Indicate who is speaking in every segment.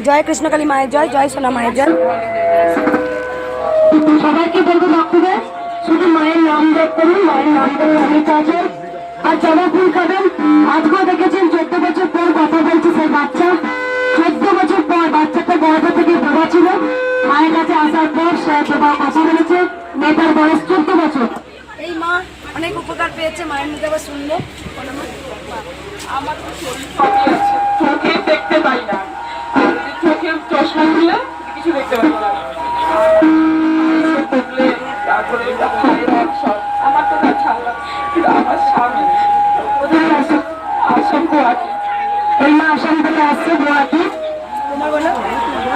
Speaker 1: জয় কৃষ্ণকালী মায়ের জয়, জয় সোনা মায়ের জয়। সবাইকে বলবো ভক্তদের শুধু মায়ের নাম জপ করুন, মায়ের নাম করে অনেক আছে। আর জবা ফুল খাবেন। আজকেও দেখেছেন 14 বছর পর কথা বলছে সেই বাচ্চা। 14 বছর পর বাচ্চাটা গর্ভে থেকে বাবা ছিল, মায়ের কাছে আসার পর সে বাবা কথা বলেছে। মেয়েটার বয়স 14 বছর। এই মা অনেক উপকার পেয়েছে, মায়ের মুখে আবার শুনলো।
Speaker 2: আমার তো শরীর খারাপ আছে, চোখে দেখতে পাই না, চোখে চশমা দিলে কিছু দেখতে পাই না। তারপরে আমার তো না ছাড়লাম, কিন্তু আমার স্বামী ওদের আসাম গুয়াহাটি।
Speaker 1: এই মা আসাম থেকে আসছে গুয়াহাটি। তোমার বলো?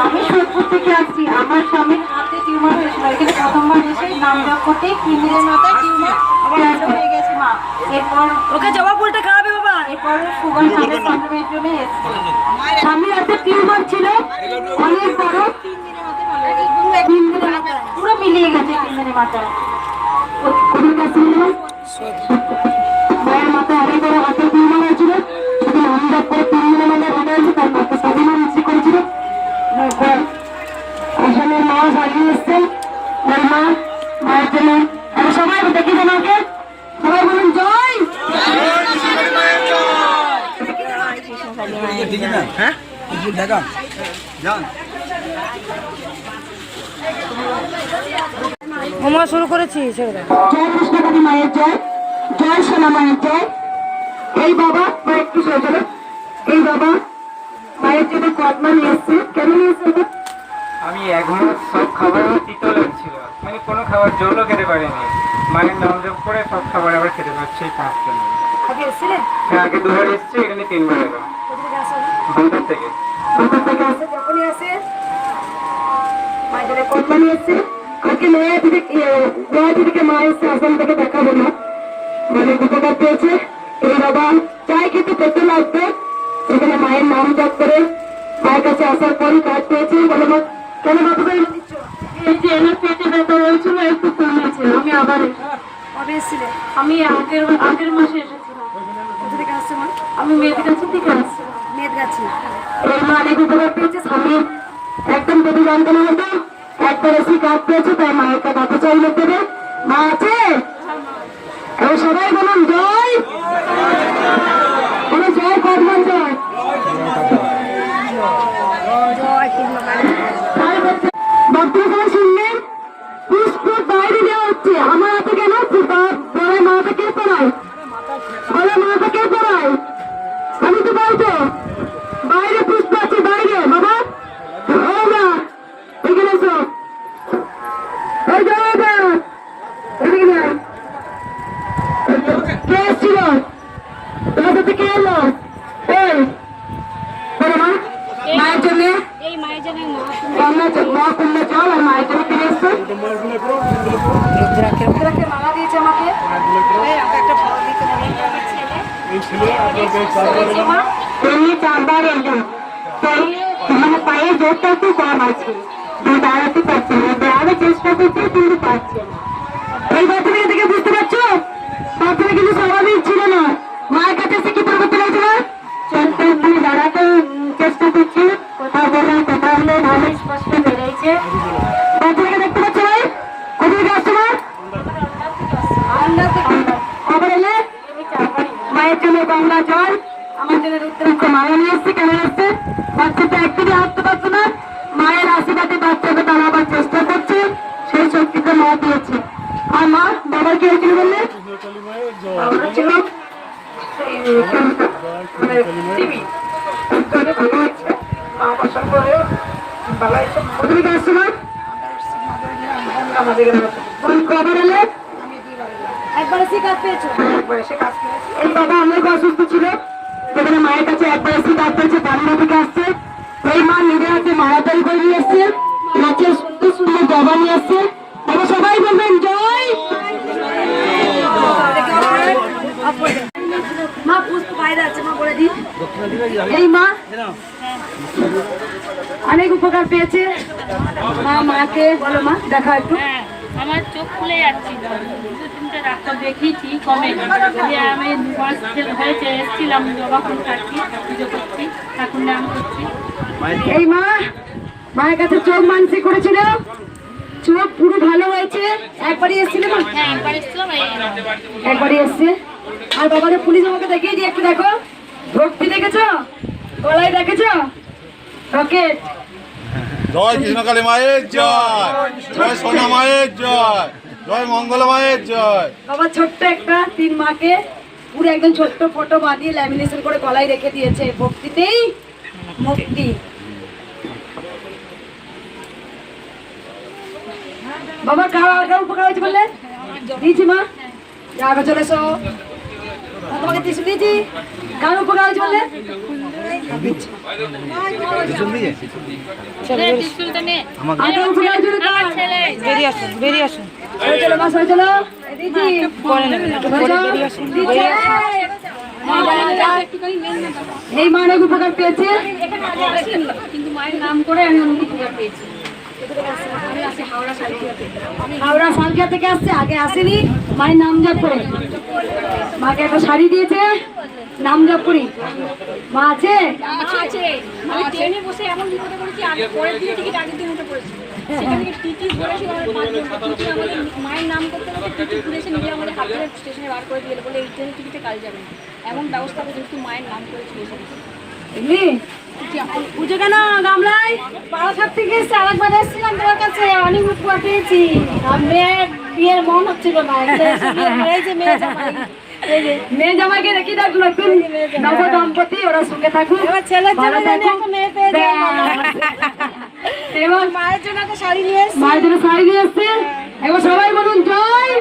Speaker 3: আমি সোদপুর থেকে আসছি। আমার স্বামীর হাতে টিউমার হয়েছিল, এখানে প্রথমবার এসে নাম জপ করতে কিডনির মাথায় টিউমার হয়ে গেছে মা। এরপর
Speaker 1: ওকে জবা ফুলটা খাওয়াবে বাবা।
Speaker 3: এরপর সুগার সাথে কন্ট্রোলের জন্য এসেছি।
Speaker 1: স্বামীর হাতে টিউমার ছিল অনেক বড়,
Speaker 3: 3 দিনের মাথায় পুরো মিলিয়ে গেছে। 3 দিনের মাথায়
Speaker 1: ওদের কাছে মায়ের মাথায় অনেক বড় হাতে টিউমার হয়েছিল। শুধু নাম জপ করে 3 দিনের মধ্যে ভালো হয়েছে। তার মাকে স্বাধীন ইচ্ছে করেছিল। আসলে মা হারিয়ে এসছেন। ওর মা মায়ের জন্য সবাই দেখি যেন ওকে সবাই বলুন জয়। আমরা শুরু করেছি। জয় কৃষ্ণকালী মায়ের জয়, জয় সোনা মায়ের জয়। এই বাবা একটু সরে, এই বাবা মায়ের জন্য কদমা নিয়ে এসছে। কেন নিয়ে এসছে?
Speaker 4: আমি এখনো সব খাবার তিতো লাগছিল, মানে কোনো খাবার জলও খেতে পারিনি। মায়ের নাম জপ করে সব খাবার আবার খেতে পারছি এই 5 দিন।
Speaker 1: আগে এসেছিলেন?
Speaker 4: হ্যাঁ, আগে 2বার এসেছি, এখানে 3বার এলাম। ভোটার থেকে
Speaker 1: আসে যখনই আসে মায়ের জন্য কদমা নিয়ে এসছে। আজকে গুয়াহাটি থেকে মা এসছে, আসাম থেকে দেখাবো না। মানে উপকার পেয়েছে। এই বাবা চাই কিন্তু পেতে লাগবে। এখানে মায়ের নাম জপ করে মায়ের কাছে আসার পরই কাজ পেয়েছে। বলো মা কেন বাবু দিচ্ছ?
Speaker 3: এই যে এনার পেটে ব্যথা হয়েছিল, একটু কমেছে। আমি আবার
Speaker 1: কবে এসেছিলে?
Speaker 3: আমি আগের মাসে এসেছিলাম।
Speaker 1: কোথা থেকে আসছে মা?
Speaker 3: আমি মেয়েদের কাছে থেকে আসছি।
Speaker 1: মেয়ের কাছে। এই মা অনেক উপকার পেয়েছে। স্বামী একদম যদি জানতে না হতো, একবার এসে কাজ পেয়েছে, তাই মায়ের কাছে হাতে চাইলে দেবে। মা আছে? সবাই বলুন জয়। জয় কদমান জয়। বর্তমানে শুনলেন পুষ্পুর বাইরে দেওয়া হচ্ছে। আমার হাতে কেন বলে মাথা কে পড়ায়? বলে মাথা কে পড়ায়? আমি তো বলতো বাইরে পুষ্প আছে, বাইরে বাবা। এখানে এসো। কে এসছিল? তোমার সাথে কে এলো? মায়ের জন্য মহাকুম্ভ জল আর মায়ের জন্য কিনে এসছে। মালা দিয়েছে আমাকে। চারবার এলো, মানে পায়ের জোরটা একটু কম আছে, দাঁড়াতে পারছে না। দাঁড়াতে চেষ্টা করছে কিন্তু পারছে না। এই বাচ্চাটা থেকে বুঝতে পারছো? বাচ্চাটা কিন্তু স্বাভাবিক ছিল না। মায়ের কাছে এসে কি করতে লাগছে না? চলতে মানে দাঁড়াতে চেষ্টা করছে। কথা বলে কথা হলে ভালো স্পষ্ট বেড়েছে। বাচ্চাটাকে দেখতে পাচ্ছ ভাই? কোথা থেকে আসছো মা? খবর এলে মায়ের জন্য গঙ্গা জল, আমার জন্য রুদ্রাক্ষ মালা নিয়ে এসছে। কেন এসছে? বাচ্চাটা একদিকে হাঁটতে পারছে না, মায়ের আশীর্বাদে বাচ্চাকে দাঁড়াবার চেষ্টা করছে, সেই শক্তিটা মা দিয়েছে। আর মা বাবার কি হয়েছিল বললে? ছিল খবর এলে একবার এসে কাজ পেয়েছো? এই বাবা অনেক অসুস্থ ছিল, যেখানে মায়ের কাছে একবার এসে কাজ পেয়েছে। বাংলা থেকে আসছে। এই মা নিজের হাতে মারা তৈরি করে নিয়ে এসছে, নাচের সুন্দর সুন্দর জবা নিয়ে এসছে। এবার সবাই বলবেন জয়। মা পুষ্প বাইরে আছে, মা বলে দিন। এই মা অনেক উপকার পেয়েছে। মা মাকে বলো মা দেখা একটু।
Speaker 5: আমার চোখ খুলে যাচ্ছে, 2-3টে ডাক্তার দেখিয়েছি, কমে যে আমি 2 মাস হয়েছে এসেছিলাম, জবা ফুল খাচ্ছি, পুজো করছি, ঠাকুর নাম করছি,
Speaker 1: এই মা মায়ের কাছে চোখ মানসিক করেছিল, চোখ পুরো ভালো হয়েছে। একবারই এসেছিল মা?
Speaker 5: হ্যাঁ একবার এসেছিলাম
Speaker 1: একবারই এসছে। আর বাবাদের পুলিশ আমাকে দেখিয়ে দিয়ে একটু দেখো, ভক্তি দেখেছো, গলায় দেখেছো রকেট।
Speaker 6: জয় কৃষ্ণকালী মায়ের জয়, জয় সোনা মায়ের জয়, জয় মঙ্গলা মায়ের জয়।
Speaker 1: বাবা ছোট্ট একটা 3 মাকে পুরো একদম ছোট্ট ফটো বানিয়ে ল্যামিনেশন করে গলায় রেখে দিয়েছে। ভক্তিতেই মুক্তি। বাবা কার উপকার হয়েছে বললে? দিয়েছি মা, যাবে চলে এসো। তোমাকে টিসু দিয়েছি, কার উপকার হয়েছে বললে?
Speaker 5: স্কুলটা নে
Speaker 1: আগে উপকার হয়েছিল কার?
Speaker 5: ছেলে
Speaker 3: বেরিয়ে আসুন, বেরিয়ে আসুন।
Speaker 1: সরে চলো মা, সরে চলো। দিয়েছি। দিয়েছি। এই মা অনেক উপকার পেয়েছে।
Speaker 5: কিন্তু মায়ের নাম করে আমি অনেক উপকার পেয়েছি।
Speaker 1: হাওড়া সালকিয়া থেকে আসছে, আগে আসেনি। মায়ের নাম জপ করে মাকে একটা শাড়ি দিয়েছে, নাম জপ করি। মা আছে?
Speaker 7: আছে। আমি ট্রেনে বসে এমন বিপদে পড়েছি, আগে পরের দিকে টিকিট আগের দিন উঠে পড়েছি। সেখান থেকে টিটি ধরেছিল আমাদের 5 জন। টিটি আমাদের মায়ের নাম করতে করতে টিটি ঘুরেছে, নিজে আমাদের হাত ধরে স্টেশনে বার করে দিয়ে বলে এই ট্রেনের টিকিটে কাল যাবে না। এমন ব্যবস্থা করে যেহেতু মায়ের নাম করেছিল সেখানে।
Speaker 1: এমনি পুজো কেন গামলায়?
Speaker 3: বারাসাত থেকে এসে আরেকবার এসেছিলাম তোমার কাছে, অনেক উপকার পেয়েছি। আর মেয়ের বিয়ের মন হচ্ছিল না, এই যে মেয়ে জামাই, এই যে
Speaker 1: মেয়ে জামাইকে রেখে দেখো, নতুন নব দম্পতি ওরা সঙ্গে থাকুক।
Speaker 3: এবার ছেলের জন্য
Speaker 1: ভালো
Speaker 3: জানি
Speaker 1: থাকুক।
Speaker 3: একটা মেয়ে পেয়ে যাবো।
Speaker 1: এবং
Speaker 3: মায়ের জন্য একটা শাড়ি নিয়ে এসেছি।
Speaker 1: মায়ের জন্য শাড়ি দিয়ে এসছে। এবার সবাই বলুন জয়।